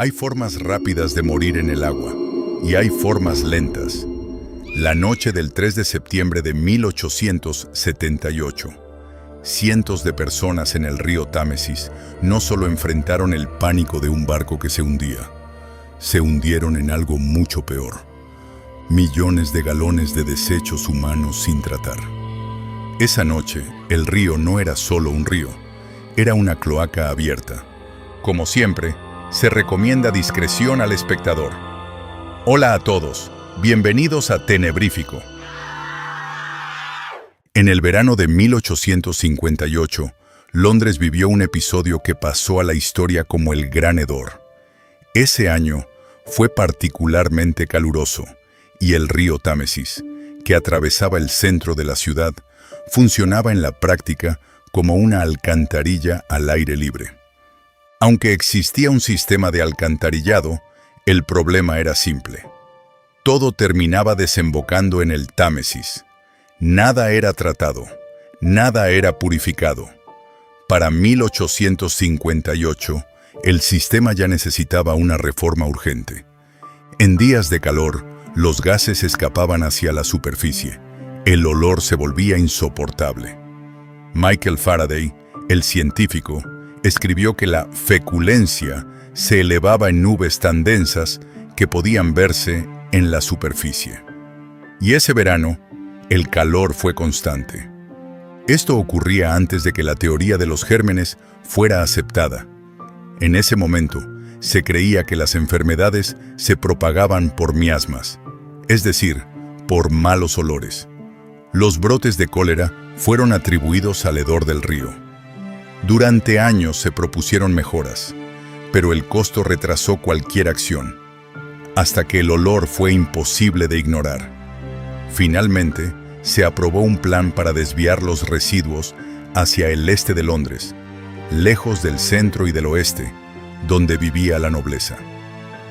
Hay formas rápidas de morir en el agua y hay formas lentas. La noche del 3 de septiembre de 1878, cientos de personas en el río Támesis no solo enfrentaron el pánico de un barco que se hundía, se hundieron en algo mucho peor. Millones de galones de desechos humanos sin tratar. Esa noche, el río no era solo un río, era una cloaca abierta. Como siempre, se recomienda discreción al espectador. Hola a todos, bienvenidos a Tenebrífico. En el verano de 1858, Londres vivió un episodio que pasó a la historia como el Gran Hedor. Ese año fue particularmente caluroso y el río Támesis, que atravesaba el centro de la ciudad, funcionaba en la práctica como una alcantarilla al aire libre. Aunque existía un sistema de alcantarillado, el problema era simple. Todo terminaba desembocando en el Támesis. Nada era tratado, nada era purificado. Para 1858, el sistema ya necesitaba una reforma urgente. En días de calor, los gases escapaban hacia la superficie. El olor se volvía insoportable. Michael Faraday, el científico, escribió que la feculencia se elevaba en nubes tan densas que podían verse en la superficie. Y ese verano, el calor fue constante. Esto ocurría antes de que la teoría de los gérmenes fuera aceptada. En ese momento, se creía que las enfermedades se propagaban por miasmas, es decir, por malos olores. Los brotes de cólera fueron atribuidos al hedor del río. Durante años se propusieron mejoras, pero el costo retrasó cualquier acción, hasta que el olor fue imposible de ignorar. Finalmente, se aprobó un plan para desviar los residuos hacia el este de Londres, lejos del centro y del oeste, donde vivía la nobleza.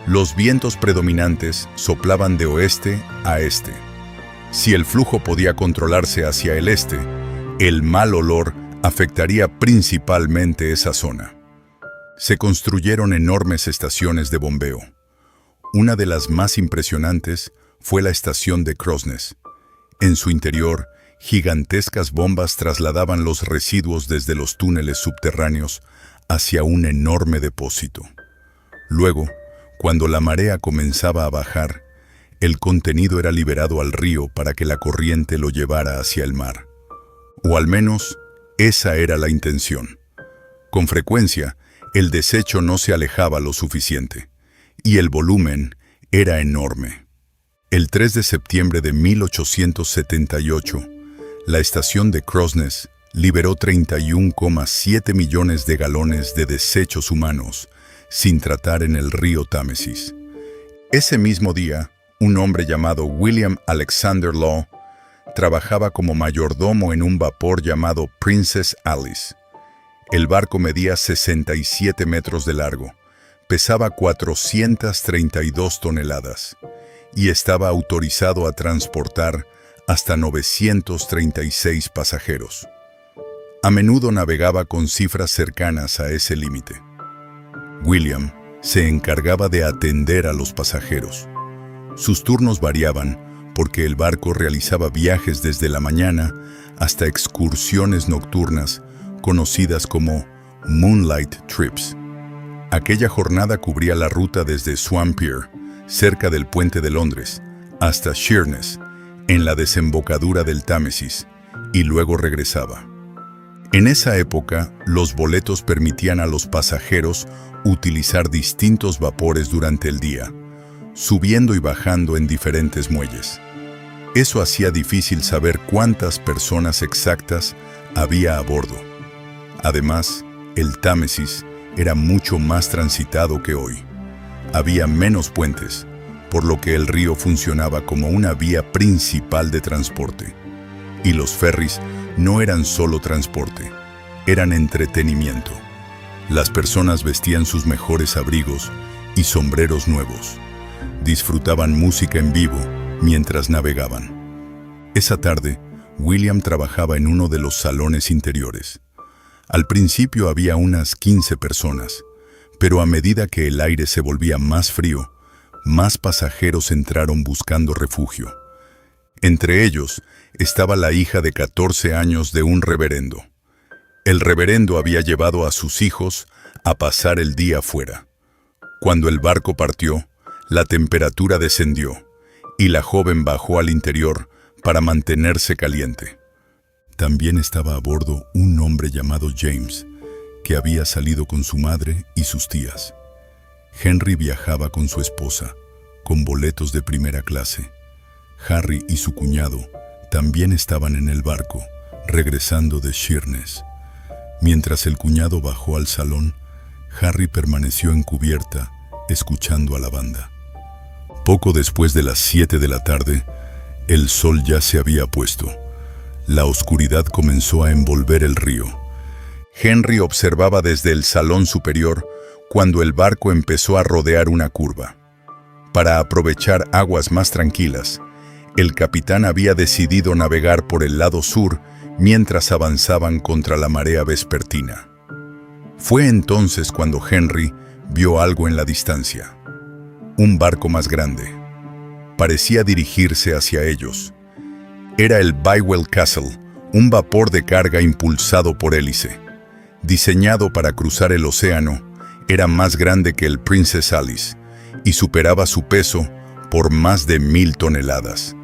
Los vientos predominantes soplaban de oeste a este. Si el flujo podía controlarse hacia el este, el mal olor afectaría principalmente esa zona. Se construyeron enormes estaciones de bombeo. Una de las más impresionantes fue la estación de Crossness. En su interior, gigantescas bombas trasladaban los residuos desde los túneles subterráneos hacia un enorme depósito. Luego, cuando la marea comenzaba a bajar, el contenido era liberado al río para que la corriente lo llevara hacia el mar. O al menos, esa era la intención. Con frecuencia, el desecho no se alejaba lo suficiente, y el volumen era enorme. El 3 de septiembre de 1878, la estación de Crossness liberó 31,7 millones de galones de desechos humanos sin tratar en el río Támesis. Ese mismo día, un hombre llamado William Alexander Law trabajaba como mayordomo en un vapor llamado Princess Alice. El barco medía 67 metros de largo, pesaba 432 toneladas y estaba autorizado a transportar hasta 936 pasajeros. A menudo navegaba con cifras cercanas a ese límite. William se encargaba de atender a los pasajeros. Sus turnos variaban porque el barco realizaba viajes desde la mañana hasta excursiones nocturnas conocidas como Moonlight Trips. Aquella jornada cubría la ruta desde Swan Pier, cerca del puente de Londres, hasta Sheerness, en la desembocadura del Támesis, y luego regresaba. En esa época, los boletos permitían a los pasajeros utilizar distintos vapores durante el día, subiendo y bajando en diferentes muelles. Eso hacía difícil saber cuántas personas exactas había a bordo. Además, el Támesis era mucho más transitado que hoy. Había menos puentes, por lo que el río funcionaba como una vía principal de transporte. Y los ferries no eran solo transporte, eran entretenimiento. Las personas vestían sus mejores abrigos y sombreros nuevos. Disfrutaban música en vivo mientras navegaban. Esa tarde, William trabajaba en uno de los salones interiores. Al principio había unas 15 personas, Pero a medida que el aire se volvía más frío, más pasajeros entraron buscando refugio. Entre ellos estaba la hija de 14 años de un reverendo. El reverendo había llevado a sus hijos a pasar el día afuera. Cuando el barco partió, la temperatura descendió y la joven bajó al interior para mantenerse caliente. También estaba a bordo un hombre llamado James, que había salido con su madre y sus tías. Henry viajaba con su esposa, con boletos de primera clase. Harry y su cuñado también estaban en el barco, regresando de Sheerness. Mientras el cuñado bajó al salón, Harry permaneció en cubierta, escuchando a la banda. Poco después de las 7 de la tarde, el sol ya se había puesto. La oscuridad comenzó a envolver el río. Henry observaba desde el salón superior cuando el barco empezó a rodear una curva. Para aprovechar aguas más tranquilas, el capitán había decidido navegar por el lado sur mientras avanzaban contra la marea vespertina. Fue entonces cuando Henry vio algo en la distancia. Un barco más grande. Parecía dirigirse hacia ellos. Era el Bywell Castle, un vapor de carga impulsado por hélice. Diseñado para cruzar el océano, era más grande que el Princess Alice y superaba su peso por más de 1000 toneladas.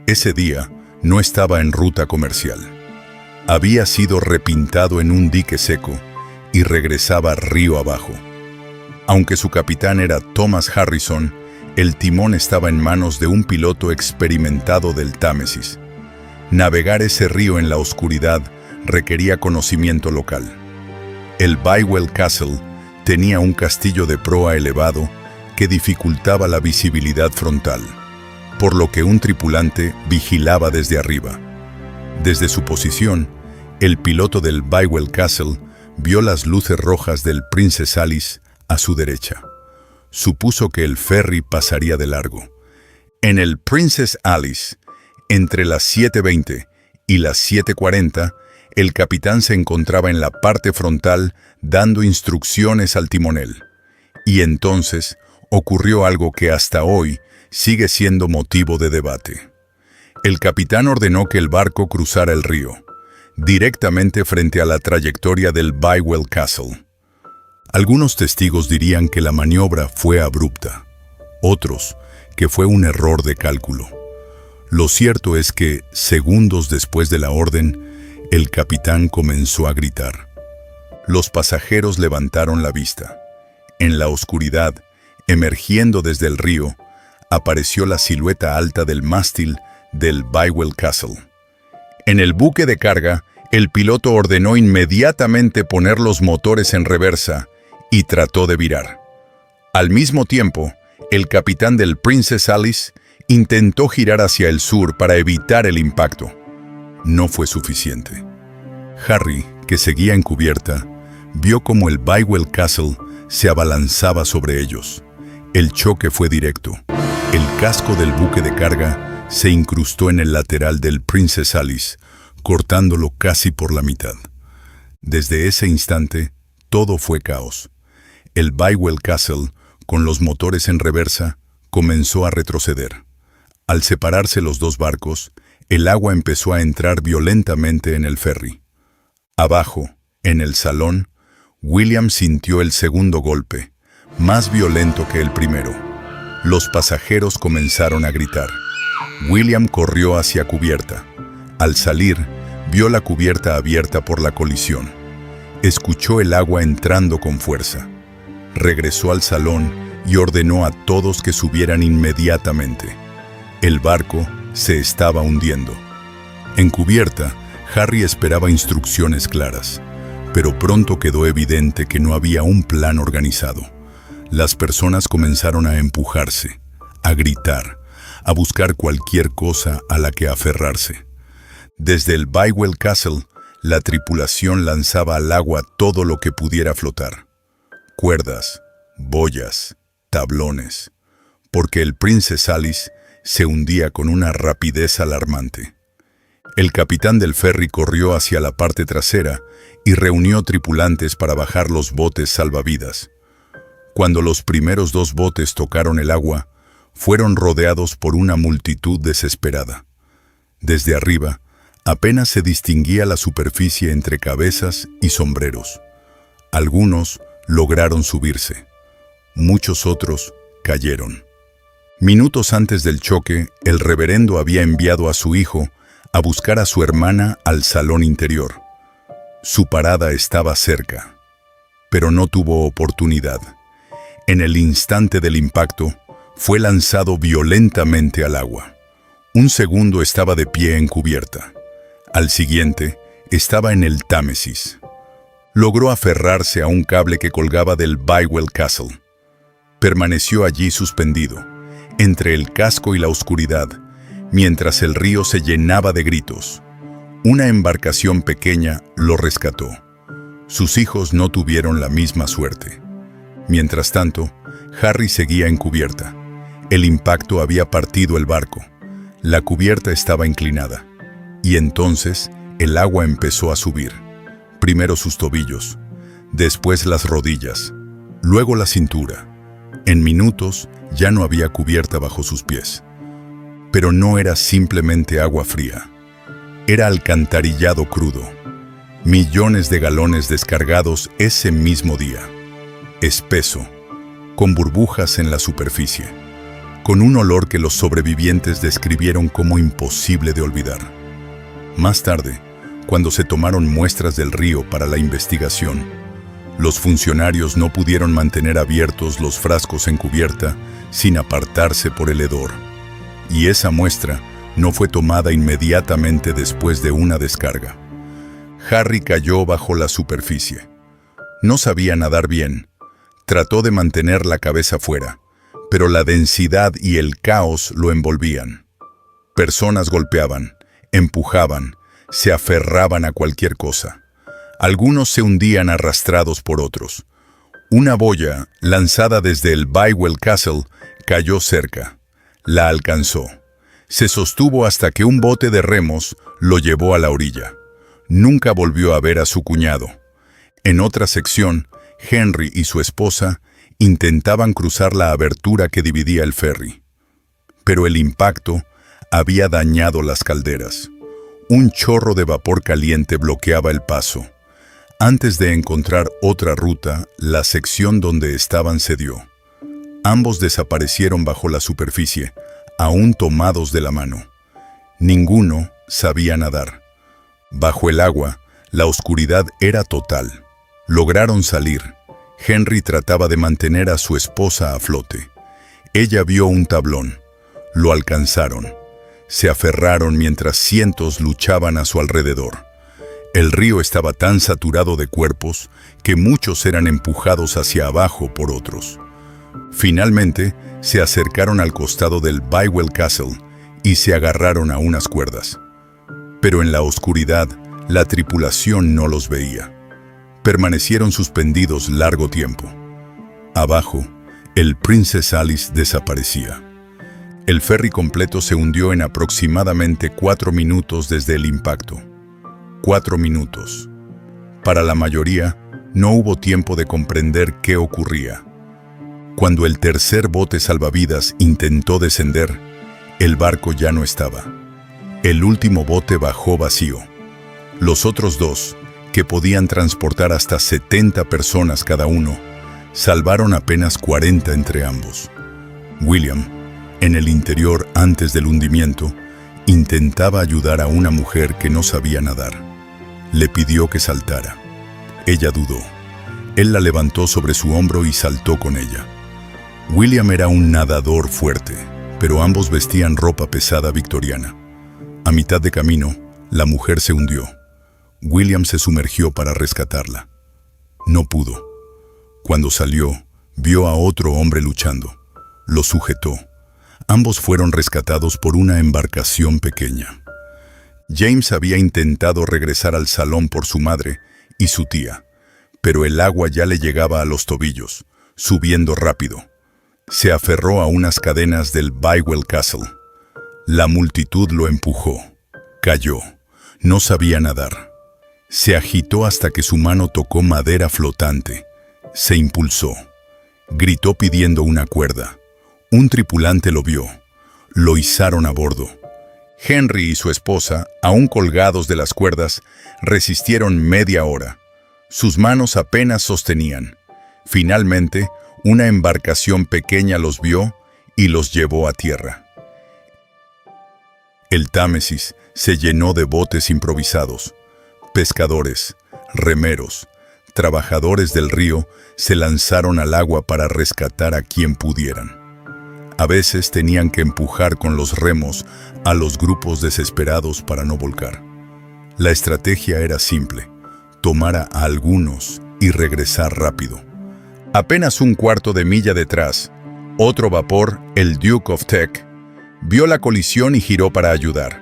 Ese día no estaba en ruta comercial. Había sido repintado en un dique seco y regresaba río abajo. Aunque su capitán era Thomas Harrison, el timón estaba en manos de un piloto experimentado del Támesis. Navegar ese río en la oscuridad requería conocimiento local. El Bywell Castle tenía un castillo de proa elevado que dificultaba la visibilidad frontal, por lo que un tripulante vigilaba desde arriba. Desde su posición, el piloto del Bywell Castle vio las luces rojas del Princess Alice a su derecha. Supuso que el ferry pasaría de largo. En el Princess Alice, entre las 7:20 y las 7:40, el capitán se encontraba en la parte frontal dando instrucciones al timonel. Y entonces ocurrió algo que hasta hoy sigue siendo motivo de debate. El capitán ordenó que el barco cruzara el río, directamente frente a la trayectoria del Bywell Castle. Algunos testigos dirían que la maniobra fue abrupta, otros que fue un error de cálculo. Lo cierto es que, segundos después de la orden, el capitán comenzó a gritar. Los pasajeros levantaron la vista. En la oscuridad, emergiendo desde el río, apareció la silueta alta del mástil del Bywell Castle. En el buque de carga, el piloto ordenó inmediatamente poner los motores en reversa y trató de virar. Al mismo tiempo, el capitán del Princess Alice intentó girar hacia el sur para evitar el impacto. No fue suficiente. Harry, que seguía en cubierta, vio cómo el Bywell Castle se abalanzaba sobre ellos. El choque fue directo. El casco del buque de carga se incrustó en el lateral del Princess Alice, cortándolo casi por la mitad. Desde ese instante, todo fue caos. El Bywell Castle, con los motores en reversa, comenzó a retroceder. Al separarse los dos barcos, el agua empezó a entrar violentamente en el ferry. Abajo, en el salón, William sintió el segundo golpe, más violento que el primero. Los pasajeros comenzaron a gritar. William corrió hacia cubierta. Al salir, vio la cubierta abierta por la colisión. Escuchó el agua entrando con fuerza. Regresó al salón y ordenó a todos que subieran inmediatamente. El barco se estaba hundiendo. En cubierta, Harry esperaba instrucciones claras, pero pronto quedó evidente que no había un plan organizado. Las personas comenzaron a empujarse, a gritar, a buscar cualquier cosa a la que aferrarse. Desde el Bywell Castle, la tripulación lanzaba al agua todo lo que pudiera flotar. Cuerdas, boyas, tablones, porque el Princess Alice se hundía con una rapidez alarmante. El capitán del ferry corrió hacia la parte trasera y reunió tripulantes para bajar los botes salvavidas. Cuando los primeros 2 botes tocaron el agua, fueron rodeados por una multitud desesperada. Desde arriba, apenas se distinguía la superficie entre cabezas y sombreros. Algunos lograron subirse. Muchos otros cayeron. Minutos antes del choque, el reverendo había enviado a su hijo a buscar a su hermana al salón interior. Su parada estaba cerca, pero no tuvo oportunidad. En el instante del impacto, fue lanzado violentamente al agua. Un segundo estaba de pie en cubierta. Al siguiente, estaba en el Támesis. Logró aferrarse a un cable que colgaba del Bywell Castle. Permaneció allí suspendido, entre el casco y la oscuridad, mientras el río se llenaba de gritos. Una embarcación pequeña lo rescató. Sus hijos no tuvieron la misma suerte. Mientras tanto, Harry seguía en cubierta. El impacto había partido el barco. La cubierta estaba inclinada. Y entonces, el agua empezó a subir. Primero sus tobillos, después las rodillas, luego la cintura. En minutos, ya no había cubierta bajo sus pies. Pero no era simplemente agua fría. Era alcantarillado crudo. Millones de galones descargados ese mismo día. Espeso, con burbujas en la superficie, con un olor que los sobrevivientes describieron como imposible de olvidar. Más tarde, cuando se tomaron muestras del río para la investigación, los funcionarios no pudieron mantener abiertos los frascos en cubierta sin apartarse por el hedor. Y esa muestra no fue tomada inmediatamente después de una descarga. Harry cayó bajo la superficie. No sabía nadar bien. Trató de mantener la cabeza fuera, pero la densidad y el caos lo envolvían. Personas golpeaban, empujaban, se aferraban a cualquier cosa. Algunos se hundían arrastrados por otros. Una boya, lanzada desde el Bywell Castle, cayó cerca. La alcanzó. Se sostuvo hasta que un bote de remos lo llevó a la orilla. Nunca volvió a ver a su cuñado. En otra sección, Henry y su esposa intentaban cruzar la abertura que dividía el ferry. Pero el impacto había dañado las calderas. Un chorro de vapor caliente bloqueaba el paso. Antes de encontrar otra ruta, la sección donde estaban cedió. Ambos desaparecieron bajo la superficie, aún tomados de la mano. Ninguno sabía nadar. Bajo el agua, la oscuridad era total. Lograron salir. Henry trataba de mantener a su esposa a flote. Ella vio un tablón. Lo alcanzaron. Se aferraron mientras cientos luchaban a su alrededor. El río estaba tan saturado de cuerpos que muchos eran empujados hacia abajo por otros. Finalmente, se acercaron al costado del Bywell Castle y se agarraron a unas cuerdas. Pero en la oscuridad, la tripulación no los veía. Permanecieron suspendidos largo tiempo. Abajo, el Princess Alice desaparecía. El ferry completo se hundió en aproximadamente 4 minutos desde el impacto. 4 minutos. Para la mayoría, no hubo tiempo de comprender qué ocurría. Cuando el tercer bote salvavidas intentó descender, el barco ya no estaba. El último bote bajó vacío. Los otros 2, que podían transportar hasta 70 personas cada uno, salvaron apenas 40 entre ambos. William, en el interior antes del hundimiento, intentaba ayudar a una mujer que no sabía nadar. Le pidió que saltara. Ella dudó. Él la levantó sobre su hombro y saltó con ella. William era un nadador fuerte, pero ambos vestían ropa pesada victoriana. A mitad de camino, la mujer se hundió. William se sumergió para rescatarla. No pudo. Cuando salió, vio a otro hombre luchando. Lo sujetó. Ambos fueron rescatados por una embarcación pequeña. James había intentado regresar al salón por su madre y su tía, pero el agua ya le llegaba a los tobillos, subiendo rápido. Se aferró a unas cadenas del Bywell Castle. La multitud lo empujó. Cayó. No sabía nadar. Se agitó hasta que su mano tocó madera flotante. Se impulsó. Gritó pidiendo una cuerda. Un tripulante lo vio. Lo izaron a bordo. Henry y su esposa, aún colgados de las cuerdas, resistieron media hora. Sus manos apenas sostenían. Finalmente, una embarcación pequeña los vio y los llevó a tierra. El Támesis se llenó de botes improvisados. Pescadores, remeros, trabajadores del río se lanzaron al agua para rescatar a quien pudieran. A veces tenían que empujar con los remos a los grupos desesperados para no volcar. La estrategia era simple: tomar a algunos y regresar rápido. Apenas un cuarto de milla detrás, otro vapor, el Duke of Teck, vio la colisión y giró para ayudar.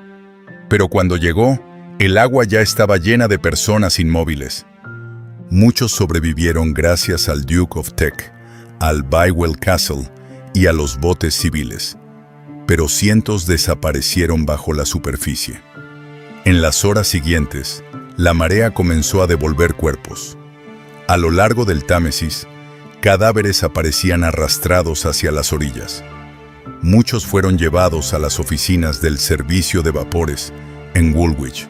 Pero cuando llegó, el agua ya estaba llena de personas inmóviles. Muchos sobrevivieron gracias al Duke of Teck, al Bywell Castle y a los botes civiles, pero cientos desaparecieron bajo la superficie. En las horas siguientes, la marea comenzó a devolver cuerpos. A lo largo del Támesis, cadáveres aparecían arrastrados hacia las orillas. Muchos fueron llevados a las oficinas del servicio de vapores en Woolwich,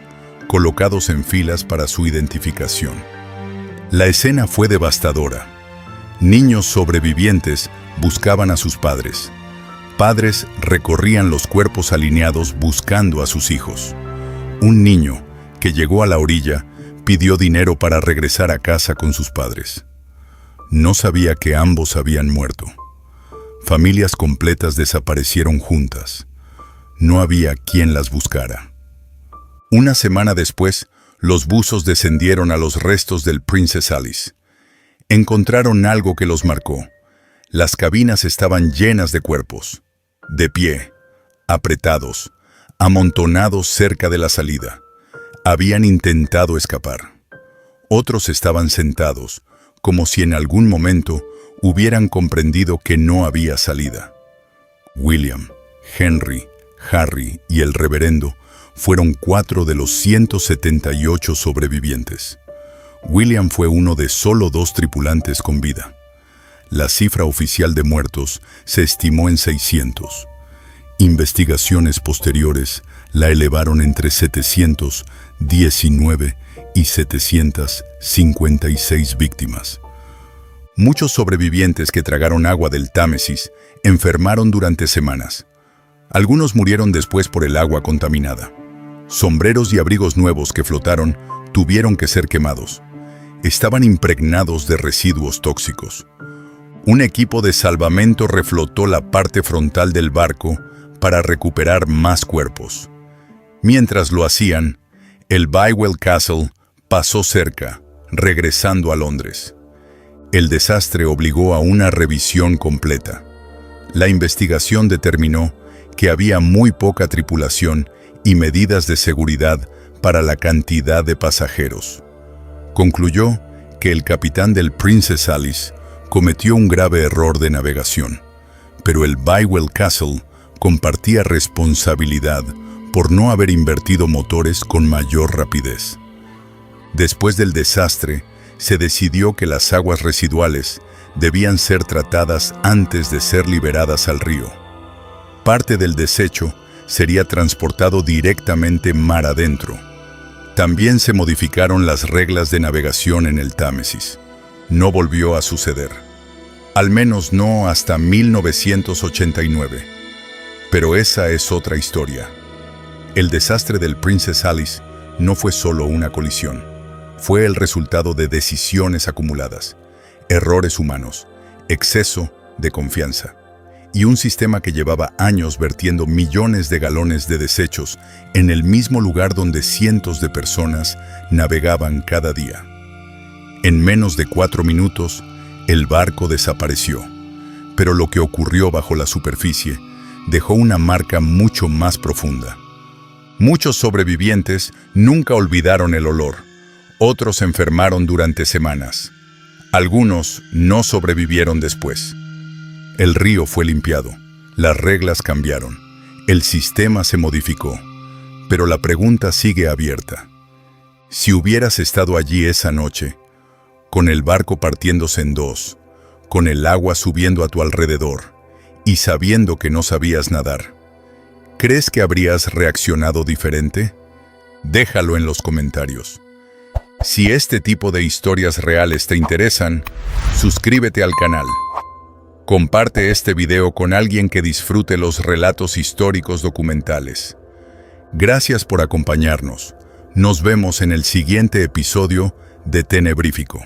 colocados en filas para su identificación. La escena fue devastadora. Niños sobrevivientes buscaban a sus padres. Padres recorrían los cuerpos alineados buscando a sus hijos. Un niño, que llegó a la orilla, pidió dinero para regresar a casa con sus padres. No sabía que ambos habían muerto. Familias completas desaparecieron juntas. No había quien las buscara. Una semana después, los buzos descendieron a los restos del Princess Alice. Encontraron algo que los marcó. Las cabinas estaban llenas de cuerpos, de pie, apretados, amontonados cerca de la salida. Habían intentado escapar. Otros estaban sentados, como si en algún momento hubieran comprendido que no había salida. William, Henry, Harry y el reverendo fueron 4 de los 178 sobrevivientes. William fue uno de solo 2 tripulantes con vida. La cifra oficial de muertos se estimó en 600. Investigaciones posteriores la elevaron entre 719 y 756 víctimas. Muchos sobrevivientes que tragaron agua del Támesis enfermaron durante semanas. Algunos murieron después por el agua contaminada. Sombreros y abrigos nuevos que flotaron tuvieron que ser quemados. Estaban impregnados de residuos tóxicos. Un equipo de salvamento reflotó la parte frontal del barco para recuperar más cuerpos. Mientras lo hacían, el Bywell Castle pasó cerca, regresando a Londres. El desastre obligó a una revisión completa. La investigación determinó que había muy poca tripulación y medidas de seguridad para la cantidad de pasajeros. Concluyó que el capitán del Princess Alice cometió un grave error de navegación, pero el Bywell Castle compartía responsabilidad por no haber invertido motores con mayor rapidez. Después del desastre, se decidió que las aguas residuales debían ser tratadas antes de ser liberadas al río. Parte del desecho sería transportado directamente mar adentro. También se modificaron las reglas de navegación en el Támesis. No volvió a suceder. Al menos no hasta 1989. Pero esa es otra historia. El desastre del Princess Alice no fue solo una colisión. Fue el resultado de decisiones acumuladas, errores humanos, exceso de confianza y un sistema que llevaba años vertiendo millones de galones de desechos en el mismo lugar donde cientos de personas navegaban cada día. En menos de 4 minutos, el barco desapareció, pero lo que ocurrió bajo la superficie dejó una marca mucho más profunda. Muchos sobrevivientes nunca olvidaron el olor. Otros se enfermaron durante semanas. Algunos no sobrevivieron después. El río fue limpiado, las reglas cambiaron, el sistema se modificó, pero la pregunta sigue abierta. Si hubieras estado allí esa noche, con el barco partiéndose en dos, con el agua subiendo a tu alrededor y sabiendo que no sabías nadar. ¿Crees que habrías reaccionado diferente? Déjalo en los comentarios. Si este tipo de historias reales te interesan, suscríbete al canal. Comparte este video con alguien que disfrute los relatos históricos documentales. Gracias por acompañarnos. Nos vemos en el siguiente episodio de Tenebrífico.